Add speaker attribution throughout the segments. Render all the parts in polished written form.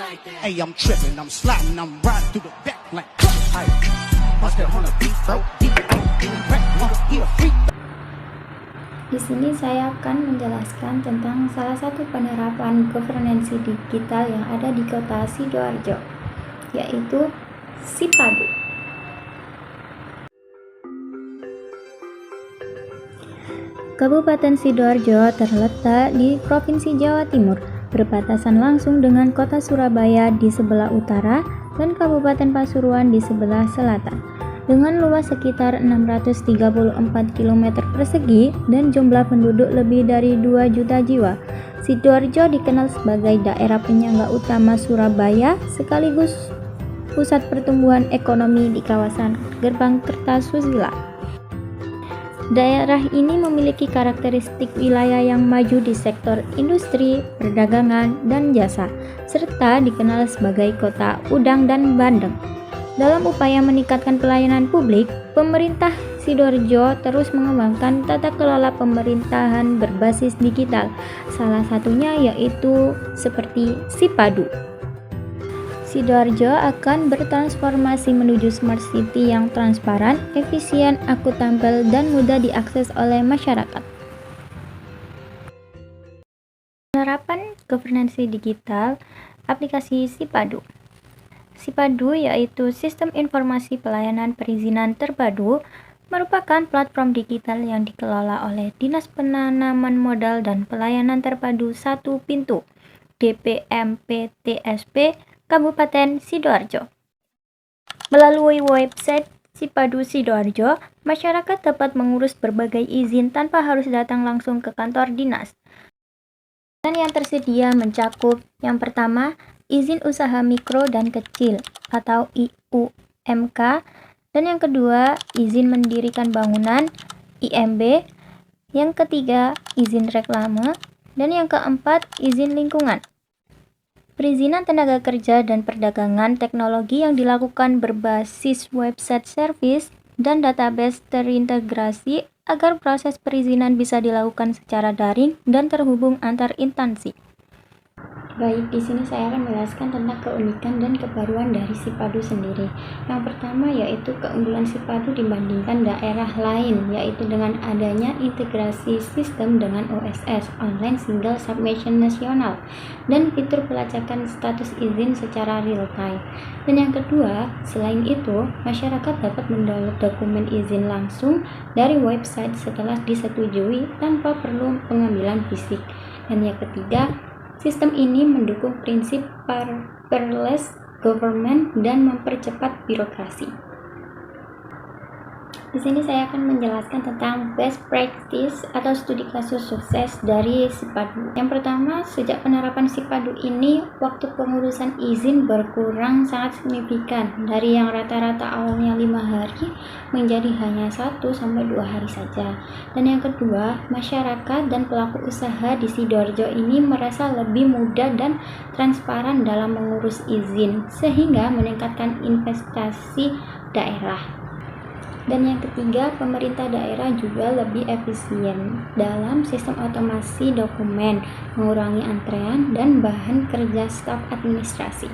Speaker 1: Hey, I'm tripping, I'm sliding, I'm riding through the back like hey, bust that on the beat, bro.
Speaker 2: Di sini saya akan menjelaskan tentang salah satu penerapan governance digital yang ada di kota Sidoarjo, yaitu Sipadu. Kabupaten Sidoarjo terletak di Provinsi Jawa Timur, berbatasan langsung dengan kota Surabaya di sebelah utara dan Kabupaten Pasuruan di sebelah selatan. Dengan luas sekitar 634 km persegi dan jumlah penduduk lebih dari 2 juta jiwa, Sidoarjo dikenal sebagai daerah penyangga utama Surabaya sekaligus pusat pertumbuhan ekonomi di kawasan Gerbang Kertasusila. Daerah ini memiliki karakteristik wilayah yang maju di sektor industri, perdagangan, dan jasa, serta dikenal sebagai kota udang dan bandeng. Dalam upaya meningkatkan pelayanan publik, pemerintah Sidoarjo terus mengembangkan tata kelola pemerintahan berbasis digital, salah satunya yaitu seperti Sipadu. Sidoarjo akan bertransformasi menuju smart city yang transparan, efisien, akuntabel, dan mudah diakses oleh masyarakat. Penerapan governance digital aplikasi Sipadu. Sipadu yaitu Sistem Informasi Pelayanan Perizinan Terpadu, merupakan platform digital yang dikelola oleh Dinas Penanaman Modal dan Pelayanan Terpadu Satu Pintu (DPMPTSP) Kabupaten Sidoarjo. Melalui website Sipadu Sidoarjo, masyarakat dapat mengurus berbagai izin tanpa harus datang langsung ke kantor dinas. Dan yang tersedia mencakup yang pertama, izin usaha mikro dan kecil atau IUMK, dan yang kedua, izin mendirikan bangunan IMB, yang ketiga, izin reklame, dan yang keempat, izin lingkungan. Perizinan tenaga kerja dan perdagangan teknologi yang dilakukan berbasis website service dan database terintegrasi agar proses perizinan bisa dilakukan secara daring dan terhubung antar instansi. Baik, di sini saya akan menjelaskan tentang keunikan dan kebaruan dari Sipadu sendiri. Yang pertama yaitu keunggulan Sipadu dibandingkan daerah lain, yaitu dengan adanya integrasi sistem dengan OSS (Online Single Submission Nasional) dan fitur pelacakan status izin secara real time. Dan yang kedua, selain itu, masyarakat dapat mendownload dokumen izin langsung dari website setelah disetujui tanpa perlu pengambilan fisik. Dan yang ketiga, sistem ini mendukung prinsip paperless government dan mempercepat birokrasi. Di sini saya akan menjelaskan tentang best practice atau studi kasus sukses dari Sipadu. Yang pertama, sejak penerapan Sipadu ini, waktu pengurusan izin berkurang sangat signifikan dari yang rata-rata awalnya 5 hari menjadi hanya 1-2 hari saja. Dan yang kedua, masyarakat dan pelaku usaha di Sidoarjo ini merasa lebih mudah dan transparan dalam mengurus izin, sehingga meningkatkan investasi daerah. Dan yang ketiga, pemerintah daerah juga lebih efisien dalam sistem otomasi dokumen, mengurangi antrean dan bahan kerja staf administrasi.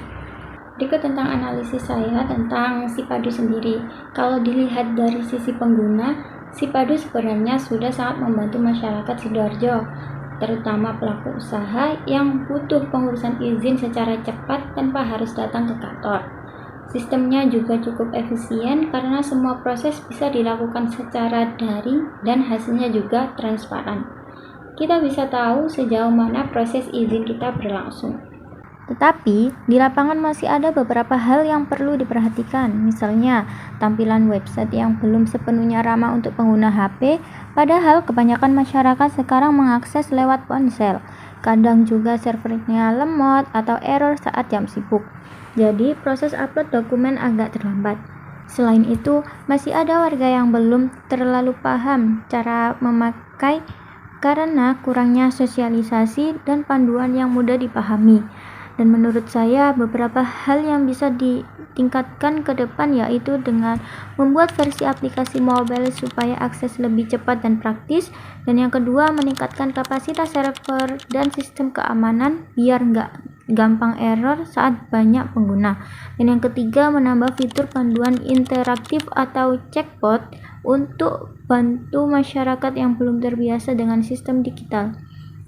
Speaker 2: Berikut tentang analisis saya tentang Sipadu sendiri. Kalau dilihat dari sisi pengguna, Sipadu sebenarnya sudah sangat membantu masyarakat Sidoarjo, terutama pelaku usaha yang butuh pengurusan izin secara cepat tanpa harus datang ke kantor. Sistemnya juga cukup efisien karena semua proses bisa dilakukan secara daring dan hasilnya juga transparan. Kita bisa tahu sejauh mana proses izin kita berlangsung. Tetapi, di lapangan masih ada beberapa hal yang perlu diperhatikan, misalnya tampilan website yang belum sepenuhnya ramah untuk pengguna HP, padahal kebanyakan masyarakat sekarang mengakses lewat ponsel. Kadang juga servernya lemot atau error saat jam sibuk. Jadi, proses upload dokumen agak terlambat. Selain itu, masih ada warga yang belum terlalu paham cara memakai karena kurangnya sosialisasi dan panduan yang mudah dipahami. Dan menurut saya beberapa hal yang bisa ditingkatkan ke depan yaitu dengan membuat versi aplikasi mobile supaya akses lebih cepat dan praktis, dan yang kedua meningkatkan kapasitas server dan sistem keamanan biar nggak gampang error saat banyak pengguna, dan yang ketiga menambah fitur panduan interaktif atau chatbot untuk bantu masyarakat yang belum terbiasa dengan sistem digital,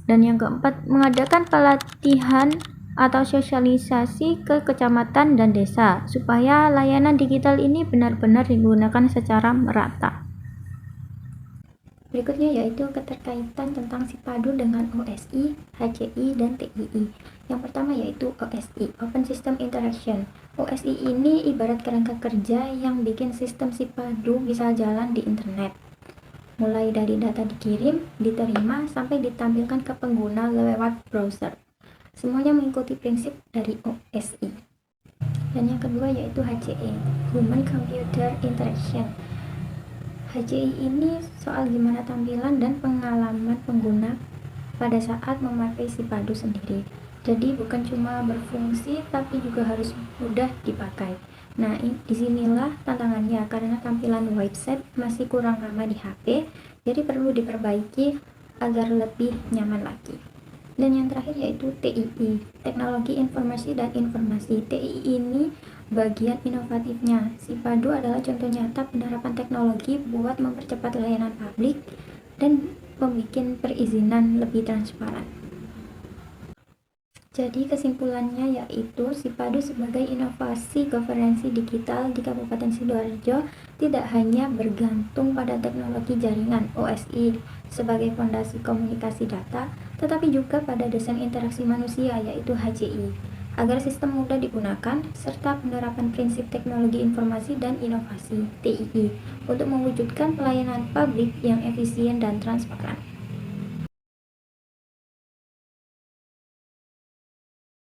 Speaker 2: dan yang keempat mengadakan pelatihan atau sosialisasi ke kecamatan dan desa supaya layanan digital ini benar-benar digunakan secara merata. Berikutnya yaitu keterkaitan tentang Sipadu dengan OSI, HCI, dan TII. Yang pertama yaitu OSI, Open System Interaction. OSI ini ibarat kerangka kerja yang bikin sistem Sipadu bisa jalan di internet. Mulai dari data dikirim, diterima, sampai ditampilkan ke pengguna lewat browser. Semuanya mengikuti prinsip dari OSI. Dan yang kedua yaitu HCI, Human Computer Interaction. HCI ini soal gimana tampilan dan pengalaman pengguna pada saat memakai Sipadu sendiri. Jadi bukan cuma berfungsi tapi juga harus mudah dipakai. Nah, disinilah tantangannya karena tampilan website masih kurang ramah di HP, jadi perlu diperbaiki agar lebih nyaman lagi. Dan yang terakhir yaitu TII, Teknologi Informasi dan Informasi. TII ini bagian inovatifnya. Sipadu adalah contoh nyata penerapan teknologi buat mempercepat layanan publik dan membuat perizinan lebih transparan. Jadi kesimpulannya yaitu Sipadu sebagai inovasi governance digital di Kabupaten Sidoarjo tidak hanya bergantung pada teknologi jaringan OSI sebagai fondasi komunikasi data, tetapi juga pada desain interaksi manusia yaitu HCI, agar sistem mudah digunakan, serta penerapan prinsip teknologi informasi dan inovasi TII untuk mewujudkan pelayanan publik yang efisien dan transparan.